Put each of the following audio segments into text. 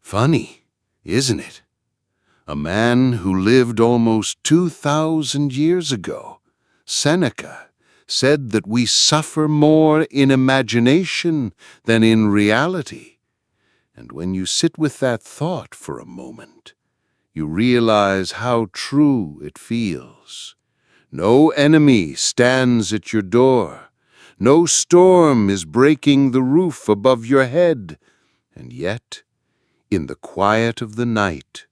Funny, isn't it? A man who lived almost 2,000 years ago, Seneca, said that we suffer more in imagination than in reality. And when you sit with that thought for a moment, you realize how true it feels. No enemy stands at your door. No storm is breaking the roof above your head. And yet, in the quiet of the night,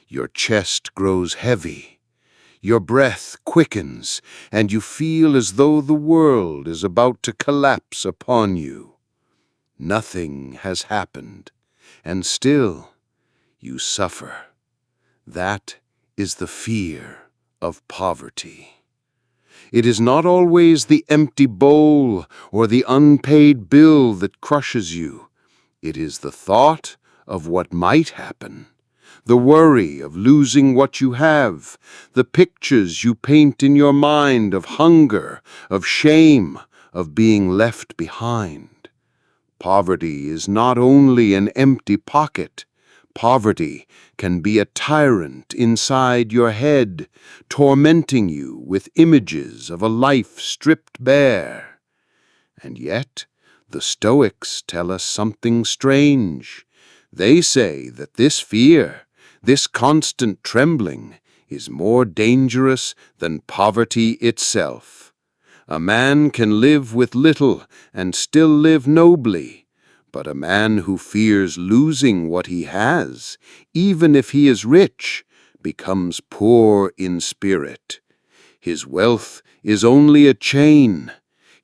your chest grows heavy, your breath quickens, and you feel as though the world is about to collapse upon you. Nothing has happened, and still you suffer. That is the fear of poverty. It is not always the empty bowl or the unpaid bill that crushes you. It is the thought of what might happen, the worry of losing what you have, the pictures you paint in your mind of hunger, of shame, of being left behind. Poverty is not only an empty pocket. Poverty can be a tyrant inside your head, tormenting you with images of a life stripped bare. And yet, the Stoics tell us something strange. They say that this fear, this constant trembling, is more dangerous than poverty itself. A man can live with little and still live nobly, but a man who fears losing what he has, even if he is rich, becomes poor in spirit. His wealth is only a chain.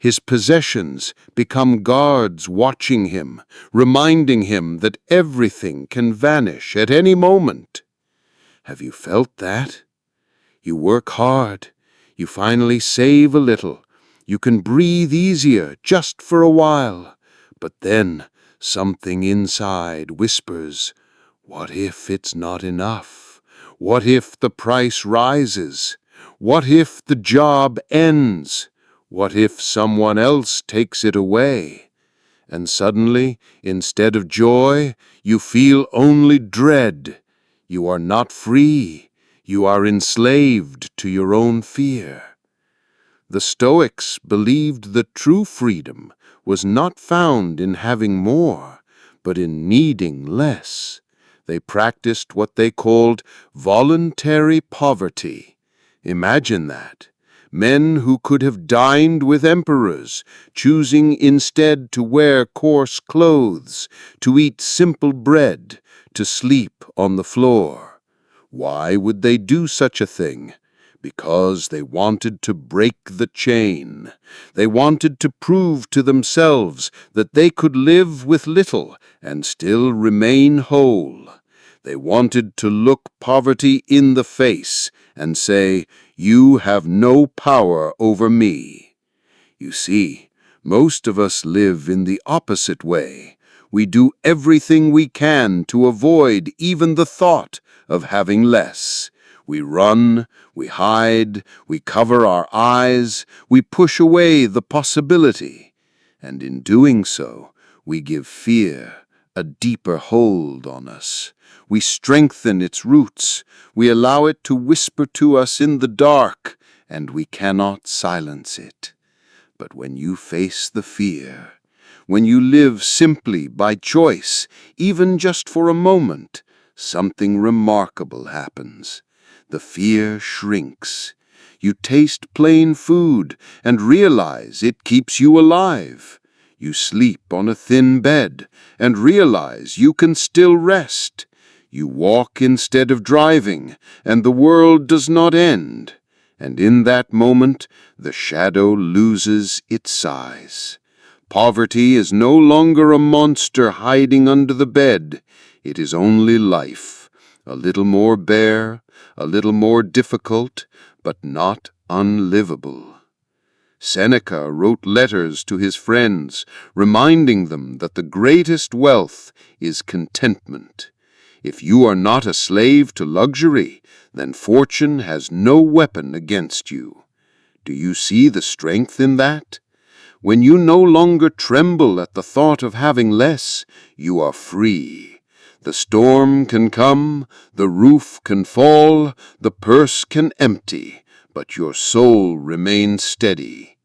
His possessions become guards watching him, reminding him that everything can vanish at any moment. Have you felt that? You work hard. You finally save a little. You can breathe easier just for a while. But then something inside whispers, "What if it's not enough? What if the price rises? What if the job ends? What if someone else takes it away?" And suddenly, instead of joy, you feel only dread. You are not free. You are enslaved to your own fear. The Stoics believed that true freedom was not found in having more, but in needing less. They practiced what they called voluntary poverty. Imagine that. Men who could have dined with emperors, choosing instead to wear coarse clothes, to eat simple bread, to sleep on the floor. Why would they do such a thing? Because they wanted to break the chain. They wanted to prove to themselves that they could live with little and still remain whole. They wanted to look poverty in the face and say, "You have no power over me." You see, most of us live in the opposite way. We do everything we can to avoid even the thought of having less. We run, we hide, we cover our eyes, we push away the possibility. And in doing so, we give fear a deeper hold on us. We strengthen its roots, we allow it to whisper to us in the dark, and we cannot silence it. But when you face the fear, when you live simply by choice, even just for a moment, something remarkable happens. The fear shrinks. You taste plain food and realize it keeps you alive. You sleep on a thin bed and realize you can still rest. You walk instead of driving, and the world does not end. And in that moment, the shadow loses its size. Poverty is no longer a monster hiding under the bed. It is only life, a little more bare, a little more difficult, but not unlivable. Seneca wrote letters to his friends, reminding them that the greatest wealth is contentment. If you are not a slave to luxury, then fortune has no weapon against you. Do you see the strength in that? When you no longer tremble at the thought of having less, you are free. The storm can come, the roof can fall, the purse can empty, but your soul remains steady.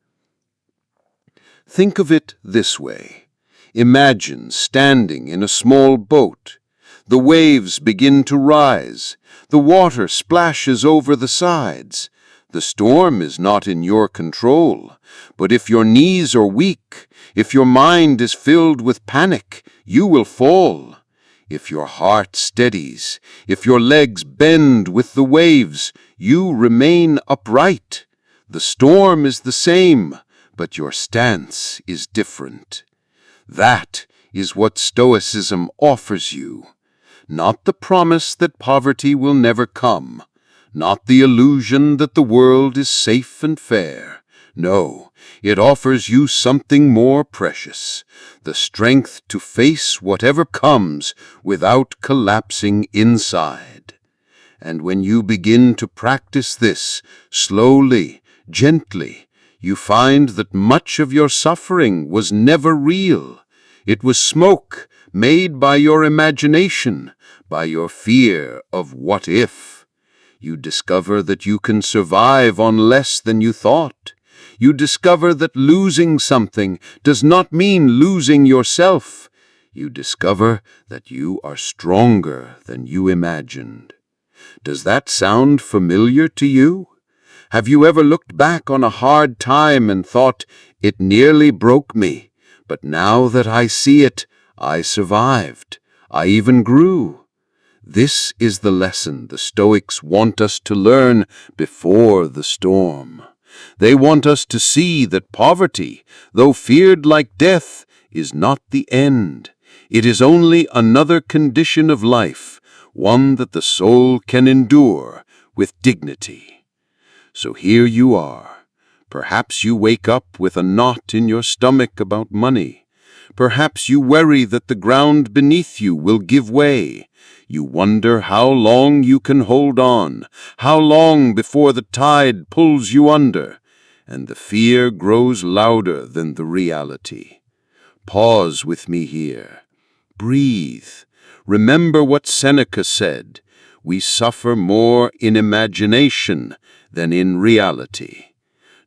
Think of it this way. Imagine standing in a small boat. The waves begin to rise. The water splashes over the sides. The storm is not in your control, but if your knees are weak, if your mind is filled with panic, you will fall. If your heart steadies, if your legs bend with the waves, you remain upright. The storm is the same, but your stance is different. That is what Stoicism offers you. Not the promise that poverty will never come, not the illusion that the world is safe and fair. No, it offers you something more precious, the strength to face whatever comes without collapsing inside. And when you begin to practice this, slowly, gently, you find that much of your suffering was never real. It was smoke made by your imagination, by your fear of what if. You discover that you can survive on less than you thought. You discover that losing something does not mean losing yourself. You discover that you are stronger than you imagined. Does that sound familiar to you? Have you ever looked back on a hard time and thought, "It nearly broke me, but now that I see it, I survived. I even grew"? This is the lesson the Stoics want us to learn before the storm. They want us to see that poverty, though feared like death, is not the end. It is only another condition of life, one that the soul can endure with dignity. So here you are. Perhaps you wake up with a knot in your stomach about money. Perhaps you worry that the ground beneath you will give way. You wonder how long you can hold on, how long before the tide pulls you under, and the fear grows louder than the reality. Pause with me here. Breathe. Remember what Seneca said, "We suffer more in imagination than in reality."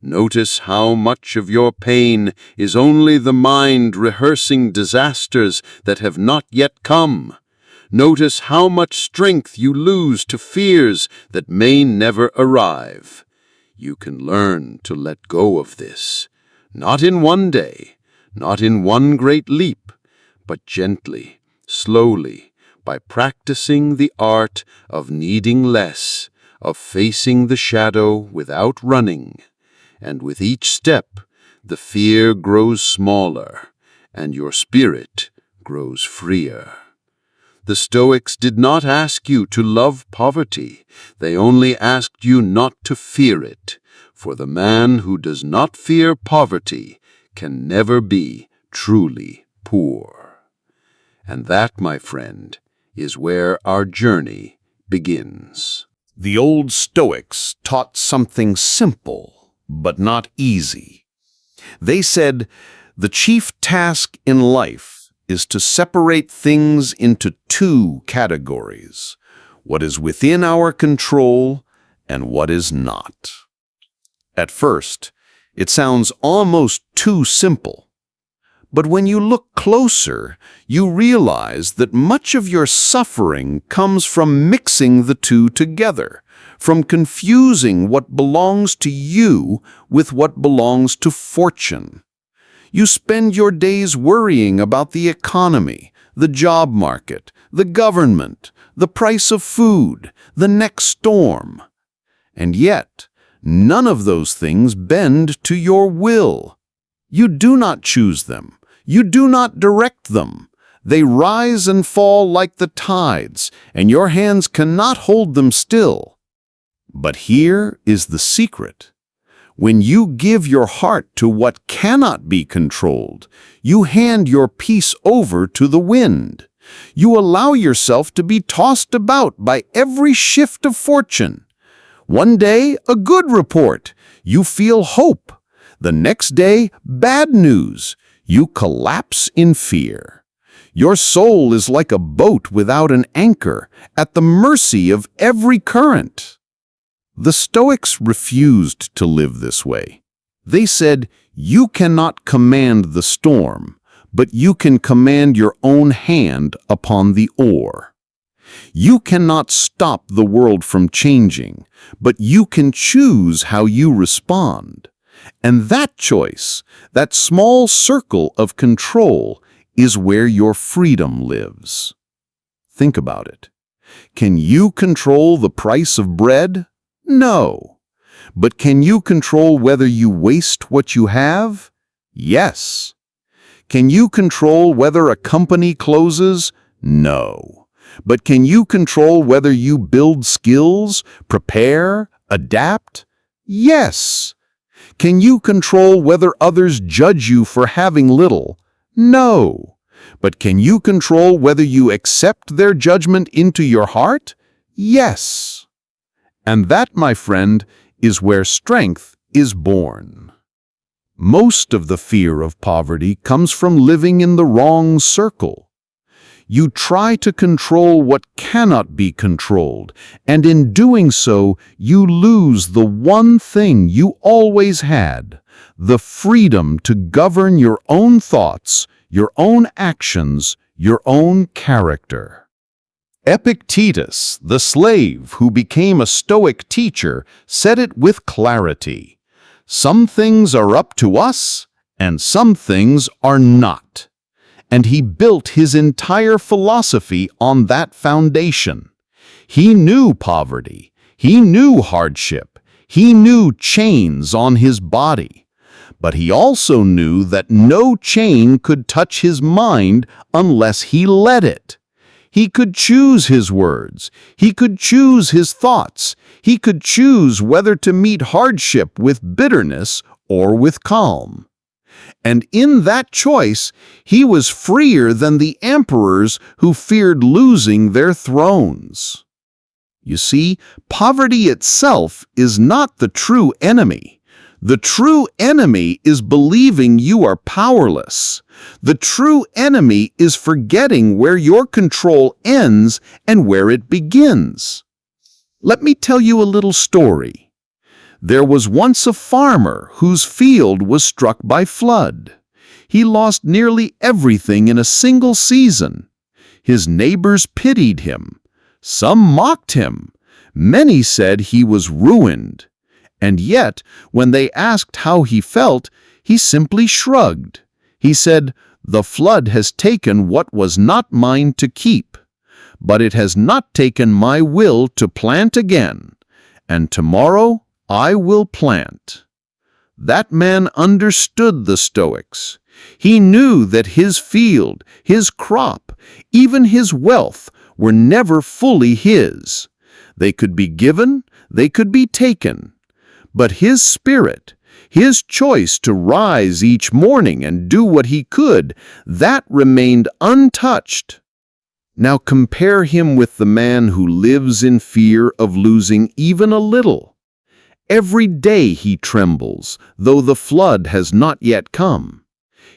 Notice how much of your pain is only the mind rehearsing disasters that have not yet come. Notice how much strength you lose to fears that may never arrive. You can learn to let go of this, not in one day, not in one great leap, but gently, slowly, by practicing the art of needing less, of facing the shadow without running. And with each step, the fear grows smaller, and your spirit grows freer. The Stoics did not ask you to love poverty. They only asked you not to fear it, for the man who does not fear poverty can never be truly poor. And that, my friend, is where our journey begins. The old Stoics taught something simple, but not easy. They said, the chief task in life is to separate things into two categories, what is within our control and what is not. At first, it sounds almost too simple. But when you look closer, you realize that much of your suffering comes from mixing the two together, from confusing what belongs to you with what belongs to fortune. You spend your days worrying about the economy, the job market, the government, the price of food, the next storm. And yet, none of those things bend to your will. You do not choose them. You do not direct them. They rise and fall like the tides, and your hands cannot hold them still. But here is the secret. When you give your heart to what cannot be controlled, you hand your peace over to the wind. You allow yourself to be tossed about by every shift of fortune. One day, a good report. You feel hope. The next day, bad news. You collapse in fear. Your soul is like a boat without an anchor, at the mercy of every current. The Stoics refused to live this way. They said, you cannot command the storm, but you can command your own hand upon the oar. You cannot stop the world from changing, but you can choose how you respond. And that choice, that small circle of control, is where your freedom lives. Think about it. Can you control the price of bread? No. But can you control whether you waste what you have? Yes. Can you control whether a company closes? No. But can you control whether you build skills, prepare, adapt? Yes. Can you control whether others judge you for having little? No. But can you control whether you accept their judgment into your heart? Yes. And that, my friend, is where strength is born. Most of the fear of poverty comes from living in the wrong circle. You try to control what cannot be controlled, and in doing so, you lose the one thing you always had, the freedom to govern your own thoughts, your own actions, your own character. Epictetus, the slave who became a Stoic teacher, said it with clarity. Some things are up to us, and some things are not. And he built his entire philosophy on that foundation. He knew poverty, he knew hardship, he knew chains on his body. But he also knew that no chain could touch his mind unless he let it. He could choose his words, he could choose his thoughts, he could choose whether to meet hardship with bitterness or with calm. And in that choice, he was freer than the emperors who feared losing their thrones. You see, poverty itself is not the true enemy. The true enemy is believing you are powerless. The true enemy is forgetting where your control ends and where it begins. Let me tell you a little story. There was once a farmer whose field was struck by flood. He lost nearly everything in a single season. His neighbors pitied him. Some mocked him. Many said he was ruined. And yet, when they asked how he felt, he simply shrugged. He said, "The flood has taken what was not mine to keep, but it has not taken my will to plant again, and tomorrow I will plant." That man understood the Stoics. He knew that his field, his crop, even his wealth were never fully his. They could be given, they could be taken. But his spirit, his choice to rise each morning and do what he could, that remained untouched. Now compare him with the man who lives in fear of losing even a little. Every day he trembles, though the flood has not yet come.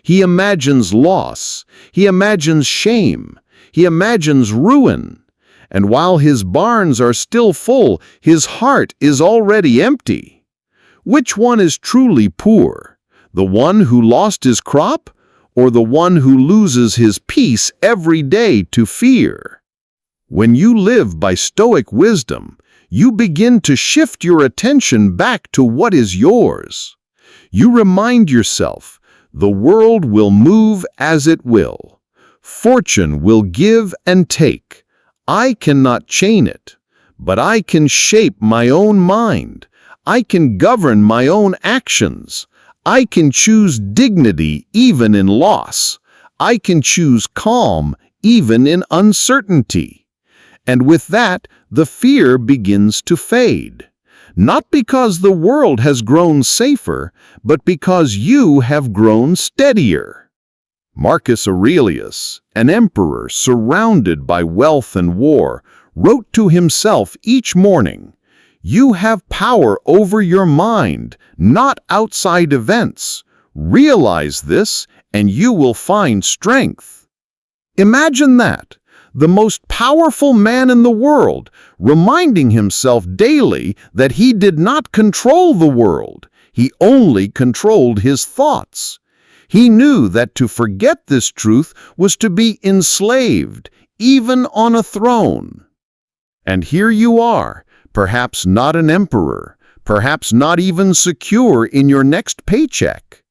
He imagines loss, he imagines shame, he imagines ruin. And while his barns are still full, his heart is already empty. Which one is truly poor? The one who lost his crop, or the one who loses his peace every day to fear? When you live by Stoic wisdom, you begin to shift your attention back to what is yours. You remind yourself, the world will move as it will. Fortune will give and take. I cannot chain it, but I can shape my own mind. I can govern my own actions. I can choose dignity even in loss. I can choose calm even in uncertainty. And with that, the fear begins to fade. Not because the world has grown safer, but because you have grown steadier. Marcus Aurelius, an emperor surrounded by wealth and war, wrote to himself each morning, "You have power over your mind, not outside events. Realize this, and you will find strength." Imagine that. The most powerful man in the world, reminding himself daily that he did not control the world. He only controlled his thoughts. He knew that to forget this truth was to be enslaved, even on a throne. And here you are, perhaps not an emperor, perhaps not even secure in your next paycheck.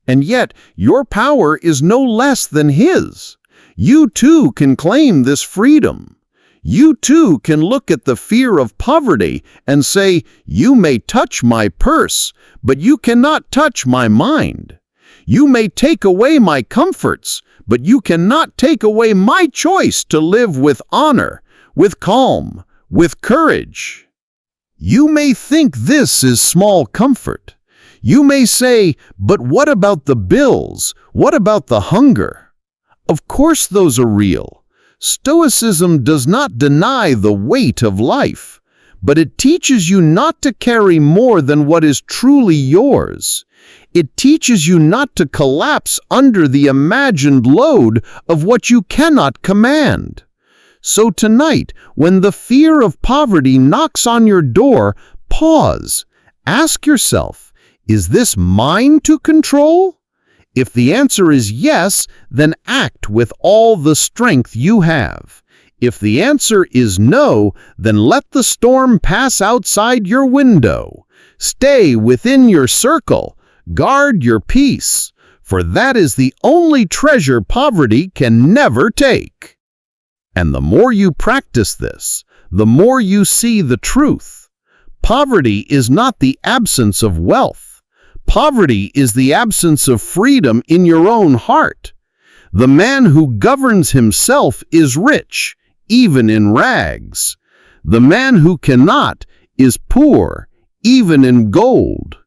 And yet, your power is no less than his. You too can claim this freedom. You too can look at the fear of poverty and say, "You may touch my purse, but you cannot touch my mind. You may take away my comforts, but you cannot take away my choice to live with honor, with calm, with courage." You may think this is small comfort. You may say, "But what about the bills? What about the hunger?" Of course those are real. Stoicism does not deny the weight of life, but it teaches you not to carry more than what is truly yours. It teaches you not to collapse under the imagined load of what you cannot command. So tonight, when the fear of poverty knocks on your door, pause. Ask yourself, is this mine to control? If the answer is yes, then act with all the strength you have. If the answer is no, then let the storm pass outside your window. Stay within your circle. Guard your peace, for that is the only treasure poverty can never take. And the more you practice this, the more you see the truth. Poverty is not the absence of wealth. Poverty is the absence of freedom in your own heart. The man who governs himself is rich, even in rags. The man who cannot is poor, even in gold.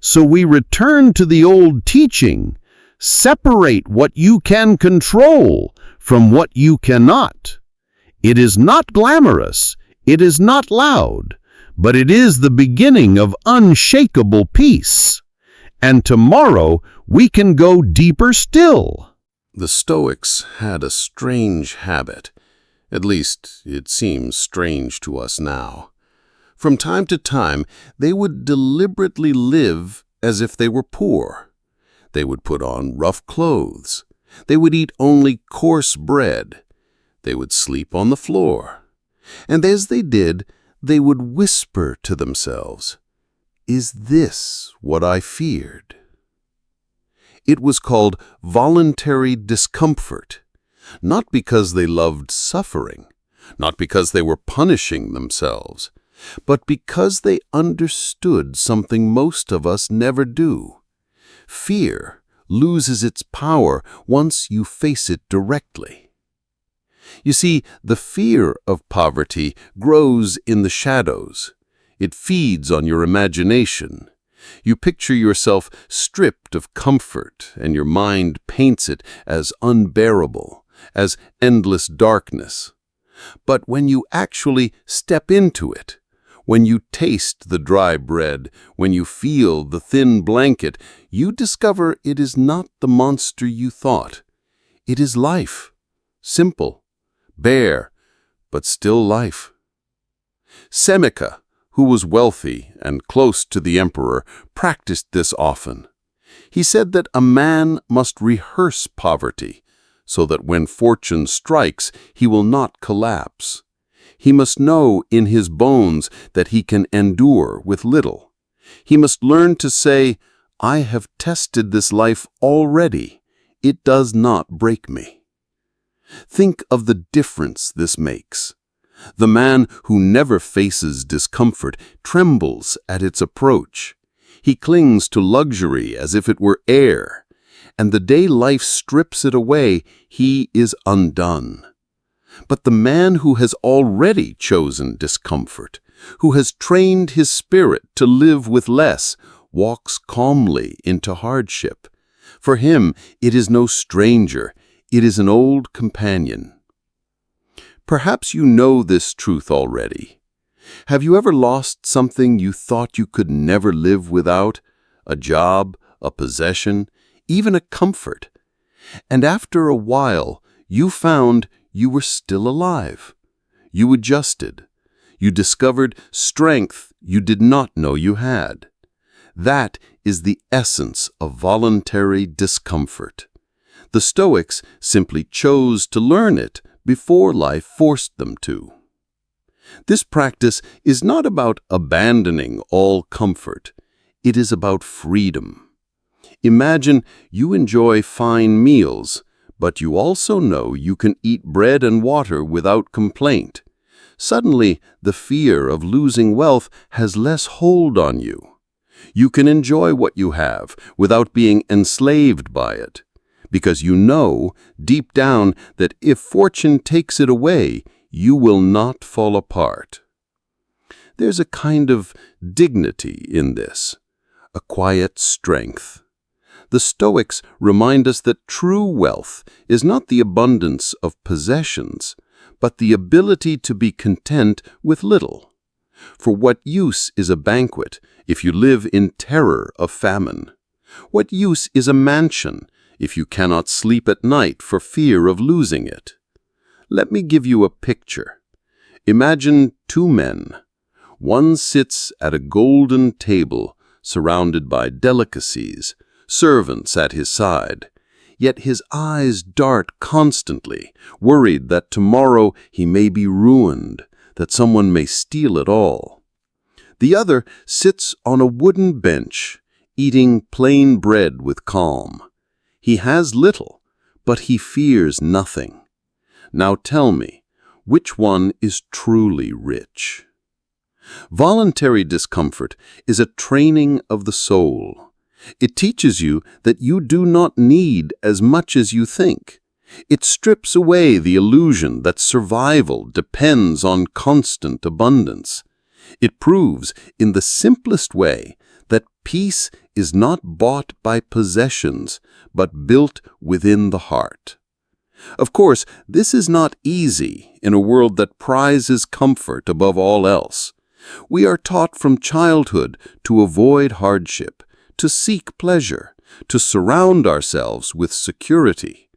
So we return to the old teaching: separate what you can control from what you cannot. It is not glamorous, it is not loud, but it is the beginning of unshakable peace. And tomorrow we can go deeper still. The Stoics had a strange habit. At least, it seems strange to us now. From time to time, they would deliberately live as if they were poor. They would put on rough clothes. They would eat only coarse bread. They would sleep on the floor. And as they did, they would whisper to themselves, "Is this what I feared?" It was called voluntary discomfort, not because they loved suffering, not because they were punishing themselves, but because they understood something most of us never do. Fear loses its power once you face it directly. You see, the fear of poverty grows in the shadows. It feeds on your imagination. You picture yourself stripped of comfort, and your mind paints it as unbearable, as endless darkness. But when you actually step into it, when you taste the dry bread, when you feel the thin blanket, you discover it is not the monster you thought. It is life. Simple, bare, but still life. Seneca, who was wealthy and close to the emperor, practiced this often. He said that a man must rehearse poverty, so that when fortune strikes, he will not collapse. He must know in his bones that he can endure with little. He must learn to say, "I have tested this life already. It does not break me." Think of the difference this makes. The man who never faces discomfort trembles at its approach. He clings to luxury as if it were air, and the day life strips it away, he is undone. But the man who has already chosen discomfort, who has trained his spirit to live with less, walks calmly into hardship. For him, it is no stranger, it is an old companion. Perhaps you know this truth already. Have you ever lost something you thought you could never live without? A job, a possession, even a comfort. And after a while, You found you were still alive. You adjusted. You discovered strength you did not know you had. That is the essence of voluntary discomfort. The Stoics simply chose to learn it before life forced them to. This practice is not about abandoning all comfort. It is about freedom. Imagine you enjoy fine meals, but you also know you can eat bread and water without complaint. Suddenly, the fear of losing wealth has less hold on you. You can enjoy what you have without being enslaved by it, because you know, deep down, that if fortune takes it away, you will not fall apart. There's a kind of dignity in this, a quiet strength. The Stoics remind us that true wealth is not the abundance of possessions, but the ability to be content with little. For what use is a banquet if you live in terror of famine? What use is a mansion if you cannot sleep at night for fear of losing it? Let me give you a picture. Imagine two men. One sits at a golden table surrounded by delicacies, servants at his side. Yet his eyes dart constantly, worried that tomorrow he may be ruined, that someone may steal it all. The other sits on a wooden bench, eating plain bread with calm. He has little, but he fears nothing. Now tell me, which one is truly rich? Voluntary discomfort is a training of the soul. It teaches you that you do not need as much as you think. It strips away the illusion that survival depends on constant abundance. It proves, in the simplest way, that peace is not bought by possessions, but built within the heart. Of course, this is not easy in a world that prizes comfort above all else. We are taught from childhood to avoid hardship, to seek pleasure, to surround ourselves with security.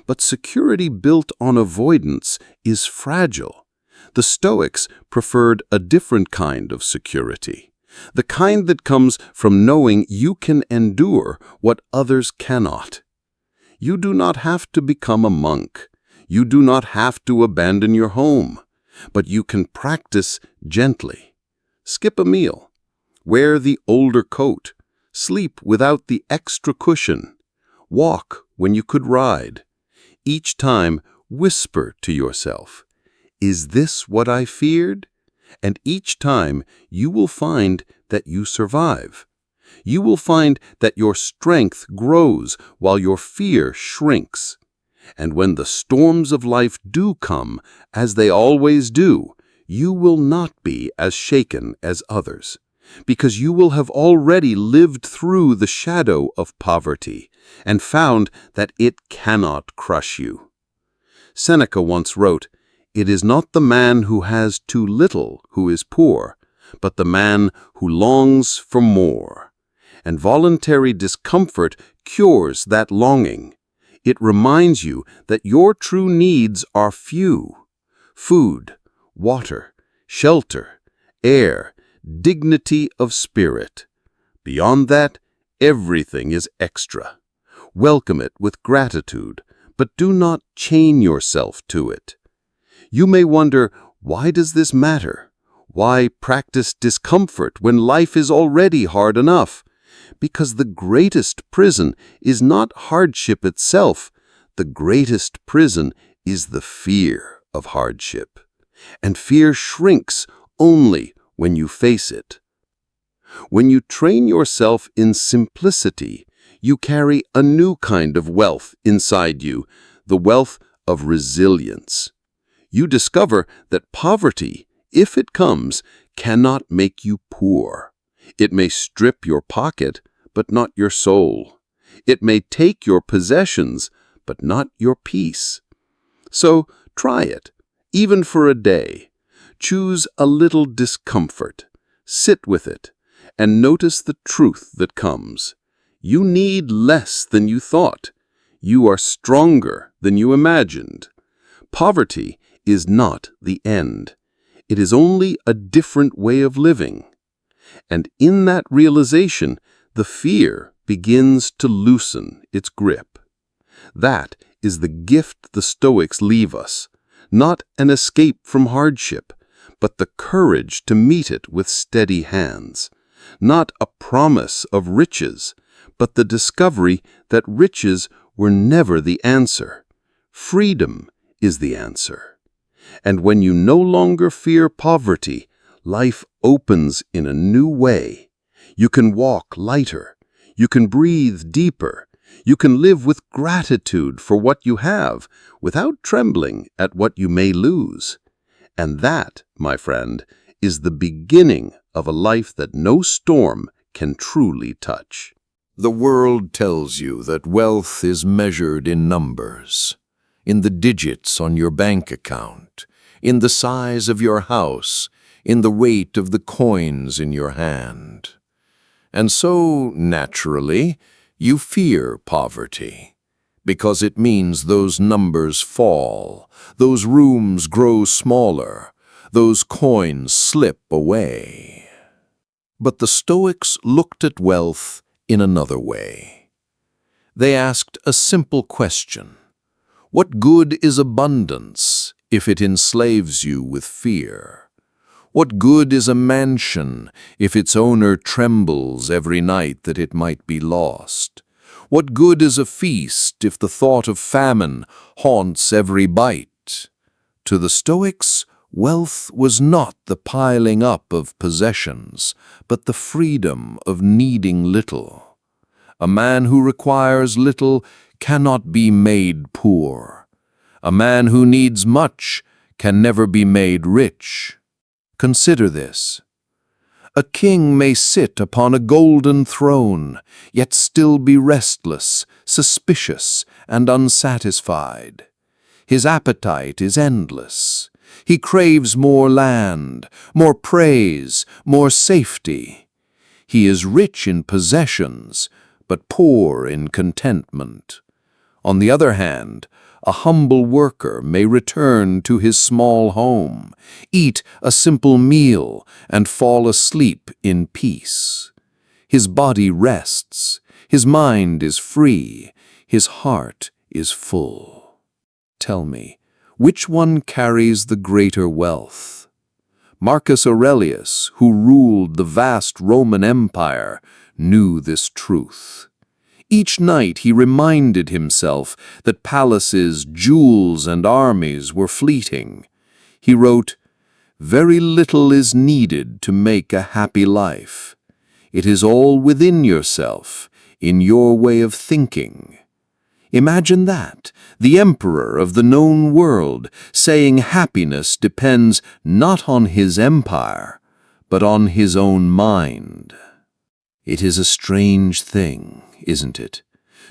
But security built on avoidance is fragile. The Stoics preferred a different kind of security, the kind that comes from knowing you can endure what others cannot. You do not have to become a monk. You do not have to abandon your home, but you can practice gently. Skip a meal. Wear the older coat. Sleep without the extra cushion. Walk when you could ride. Each time, whisper to yourself, "Is this what I feared?" And each time, you will find that you survive. You will find that your strength grows while your fear shrinks. And when the storms of life do come, as they always do, you will not be as shaken as others, because you will have already lived through the shadow of poverty and found that it cannot crush you. Seneca once wrote, "It is not the man who has too little who is poor, but the man who longs for more." And voluntary discomfort cures that longing. It reminds you that your true needs are few: food, water, shelter, air, dignity of spirit. Beyond that, everything is extra. Welcome it with gratitude, but do not chain yourself to it. You may wonder, why does this matter? Why practice discomfort when life is already hard enough? Because the greatest prison is not hardship itself. The greatest prison is the fear of hardship. And fear shrinks only when you face it. When you train yourself in simplicity, you carry a new kind of wealth inside you, the wealth of resilience. You discover that poverty, if it comes, cannot make you poor. It may strip your pocket, but not your soul. It may take your possessions, but not your peace. So try it, even for a day. Choose a little discomfort. Sit with it, and notice the truth that comes. You need less than you thought. You are stronger than you imagined. Poverty is not the end. It is only a different way of living. And in that realization, the fear begins to loosen its grip. That is the gift the Stoics leave us, not an escape from hardship, but the courage to meet it with steady hands, not a promise of riches, but the discovery that riches were never the answer. Freedom is the answer. And when you no longer fear poverty, life opens in a new way. You can walk lighter. You can breathe deeper. You can live with gratitude for what you have without trembling at what you may lose. And that, my friend, is the beginning of a life that no storm can truly touch. The world tells you that wealth is measured in numbers, in the digits on your bank account, in the size of your house, in the weight of the coins in your hand. And so, naturally, you fear poverty, because it means those numbers fall, those rooms grow smaller, those coins slip away. But the Stoics looked at wealth in another way. They asked a simple question: what good is abundance if it enslaves you with fear? What good is a mansion if its owner trembles every night that it might be lost? What good is a feast if the thought of famine haunts every bite? To the Stoics, wealth was not the piling up of possessions, but the freedom of needing little. A man who requires little cannot be made poor. A man who needs much can never be made rich. Consider this. A king may sit upon a golden throne, yet still be restless, suspicious, and unsatisfied. His appetite is endless. He craves more land, more praise, more safety. He is rich in possessions, but poor in contentment. On the other hand, a humble worker may return to his small home, eat a simple meal, and fall asleep in peace. His body rests, his mind is free, his heart is full. Tell me, which one carries the greater wealth? Marcus Aurelius, who ruled the vast Roman Empire, knew this truth. Each night he reminded himself that palaces, jewels, and armies were fleeting. He wrote, "Very little is needed to make a happy life. It is all within yourself, in your way of thinking." Imagine that, the emperor of the known world, saying happiness depends not on his empire, but on his own mind. It is a strange thing, isn't it,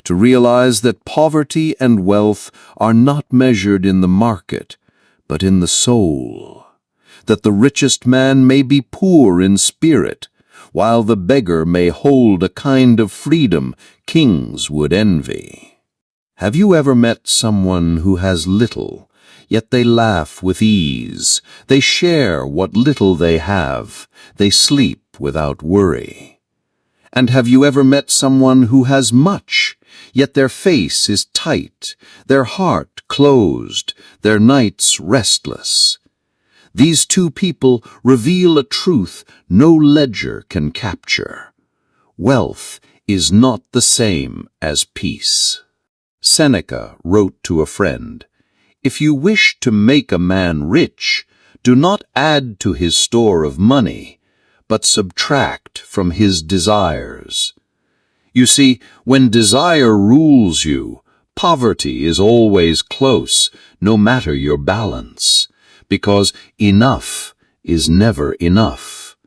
to realize that poverty and wealth are not measured in the market, but in the soul, that the richest man may be poor in spirit, while the beggar may hold a kind of freedom kings would envy. Have you ever met someone who has little, yet they laugh with ease, they share what little they have, they sleep without worry? And have you ever met someone who has much, yet their face is tight, their heart closed, their nights restless? These two people reveal a truth no ledger can capture. Wealth is not the same as peace. Seneca wrote to a friend, "If you wish to make a man rich, do not add to his store of money, but subtract from his desires." You see, when desire rules you, poverty is always close, no matter your balance, because enough is never enough.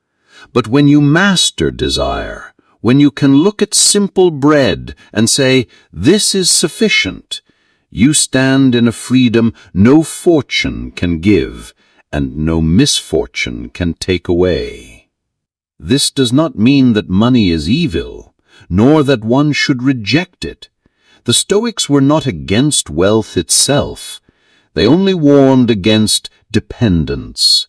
But when you master desire, when you can look at simple bread and say, "This is sufficient," you stand in a freedom no fortune can give and no misfortune can take away. This does not mean that money is evil, nor that one should reject it. The Stoics were not against wealth itself. They only warned against dependence.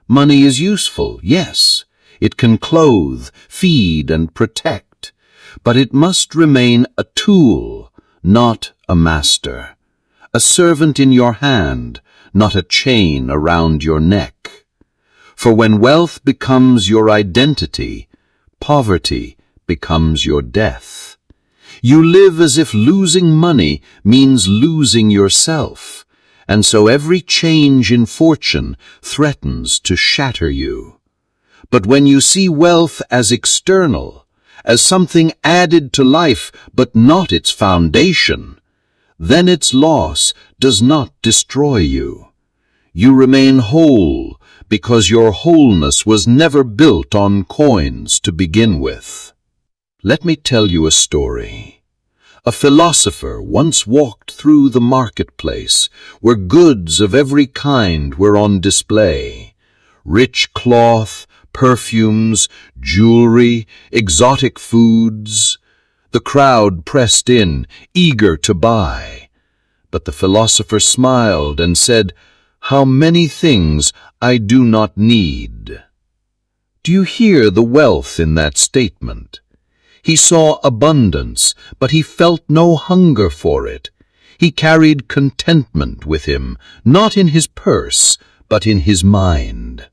Money is useful, yes. It can clothe, feed, and protect. But it must remain a tool, not a master. A servant in your hand, not a chain around your neck. For when wealth becomes your identity, poverty becomes your death. You live as if losing money means losing yourself, and so every change in fortune threatens to shatter you. But when you see wealth as external, as something added to life but not its foundation, then its loss does not destroy you. You remain whole because your wholeness was never built on coins to begin with. Let me tell you a story. A philosopher once walked through the marketplace where goods of every kind were on display. Rich cloth, perfumes, jewelry, exotic foods. The crowd pressed in, eager to buy. But the philosopher smiled and said, "How many things I do not need." Do you hear the wealth in that statement? He saw abundance, but he felt no hunger for it. He carried contentment with him, not in his purse, but in his mind.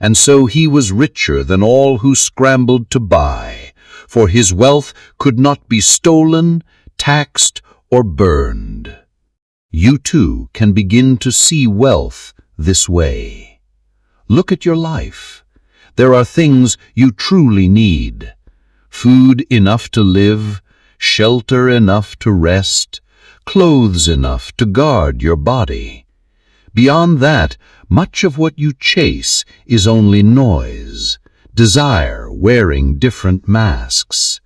And so he was richer than all who scrambled to buy, for his wealth could not be stolen, taxed, or burned. You too can begin to see wealth this way. Look at your life. There are things you truly need. Food enough to live, shelter enough to rest, clothes enough to guard your body. Beyond that, much of what you chase is only noise, desire wearing different masks.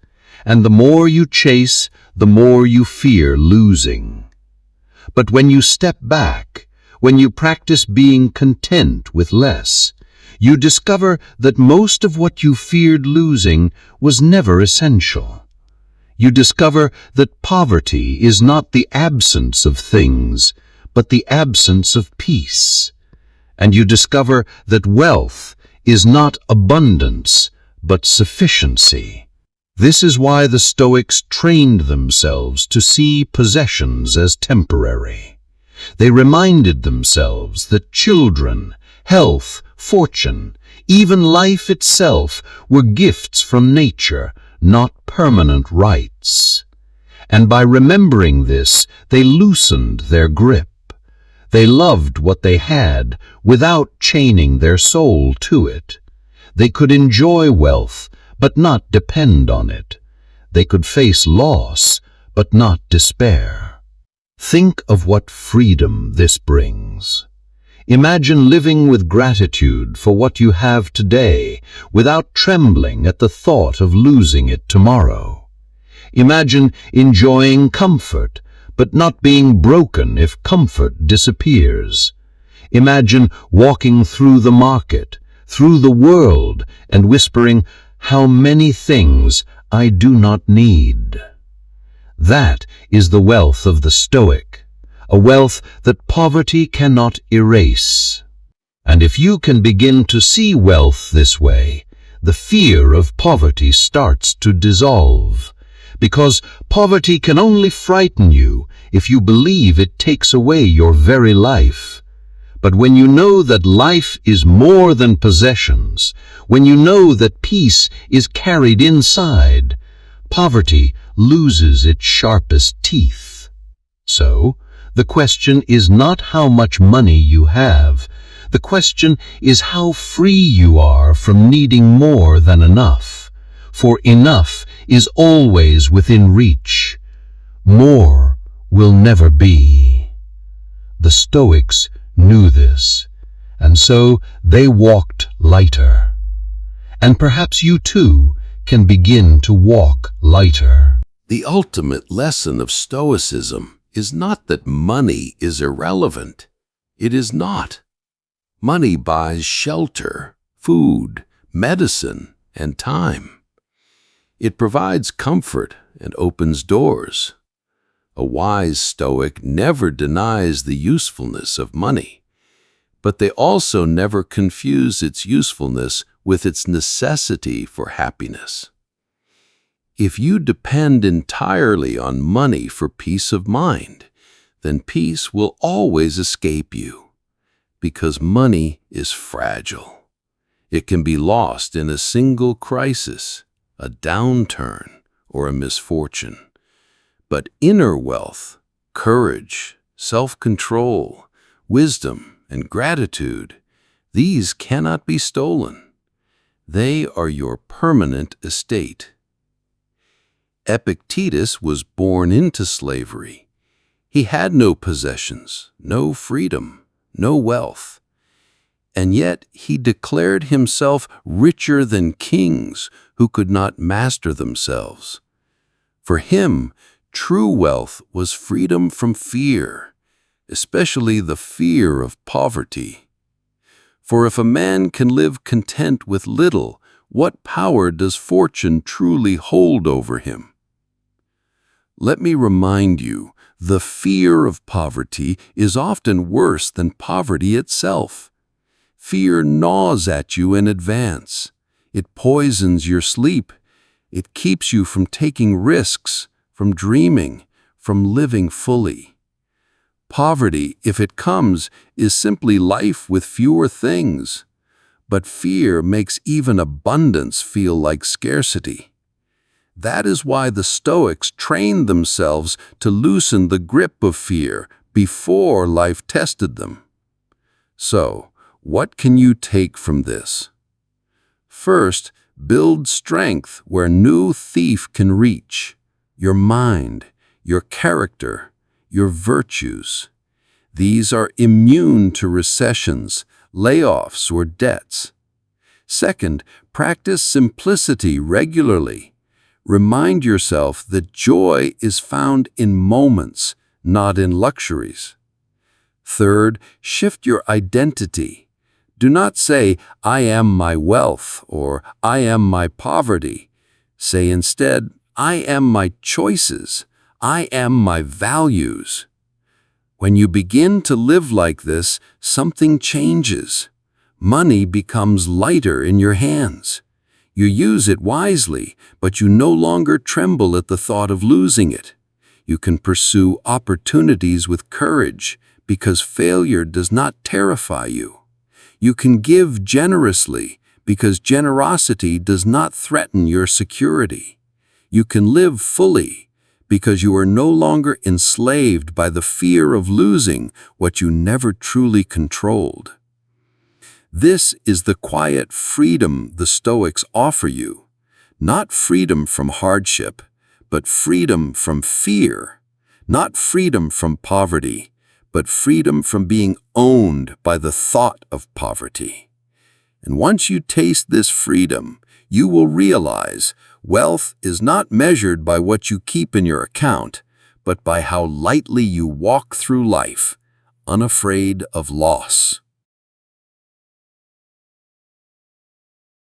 And the more you chase, the more you fear losing. But when you step back, when you practice being content with less, you discover that most of what you feared losing was never essential. You discover that poverty is not the absence of things, but the absence of peace. And you discover that wealth is not abundance, but sufficiency. This is why the Stoics trained themselves to see possessions as temporary. They reminded themselves that children, health, fortune, even life itself were gifts from nature, not permanent rights. And by remembering this, they loosened their grip. They loved what they had without chaining their soul to it. They could enjoy wealth, but not depend on it. They could face loss, but not despair. Think of what freedom this brings. Imagine living with gratitude for what you have today without trembling at the thought of losing it tomorrow. Imagine enjoying comfort, but not being broken if comfort disappears. Imagine walking through the market, through the world, and whispering, "How many things I do not need." That is the wealth of the Stoic, a wealth that poverty cannot erase. And if you can begin to see wealth this way, the fear of poverty starts to dissolve, because poverty can only frighten you if you believe it takes away your very life. But when you know that life is more than possessions, when you know that peace is carried inside, poverty loses its sharpest teeth. So, the question is not how much money you have. The question is how free you are from needing more than enough. For enough is always within reach. More will never be. The Stoics knew this, and so they walked lighter. And perhaps you too can begin to walk lighter. The ultimate lesson of Stoicism is not that money is irrelevant. It is not. Money buys shelter, food, medicine, and time. It provides comfort and opens doors. A wise Stoic never denies the usefulness of money, but they also never confuse its usefulness with its necessity for happiness. If you depend entirely on money for peace of mind, then peace will always escape you, because money is fragile. It can be lost in a single crisis, a downturn, or a misfortune. But inner wealth, courage, self-control, wisdom, and gratitude, these cannot be stolen. They are your permanent estate. Epictetus was born into slavery. He had no possessions, no freedom, no wealth. And yet he declared himself richer than kings who could not master themselves. For him, true wealth was freedom from fear, especially the fear of poverty. For if a man can live content with little, what power does fortune truly hold over him? Let me remind you, the fear of poverty is often worse than poverty itself. Fear gnaws at you in advance. It poisons your sleep. It keeps you from taking risks, from dreaming, from living fully. Poverty, if it comes, is simply life with fewer things. But fear makes even abundance feel like scarcity. That is why the Stoics trained themselves to loosen the grip of fear before life tested them. So, what can you take from this? First, build strength where no thief can reach. Your mind, your character, your virtues. These are immune to recessions, layoffs, or debts. Second, practice simplicity regularly. Remind yourself that joy is found in moments, not in luxuries. Third, shift your identity. Do not say, "I am my wealth," or "I am my poverty." Say instead, "I am my choices. I am my values." When you begin to live like this, something changes. Money becomes lighter in your hands. You use it wisely, but you no longer tremble at the thought of losing it. You can pursue opportunities with courage because failure does not terrify you. You can give generously because generosity does not threaten your security. You can live fully because you are no longer enslaved by the fear of losing what you never truly controlled. This is the quiet freedom the Stoics offer you, not freedom from hardship, but freedom from fear, not freedom from poverty, but freedom from being owned by the thought of poverty. And once you taste this freedom, you will realize wealth is not measured by what you keep in your account, but by how lightly you walk through life, unafraid of loss.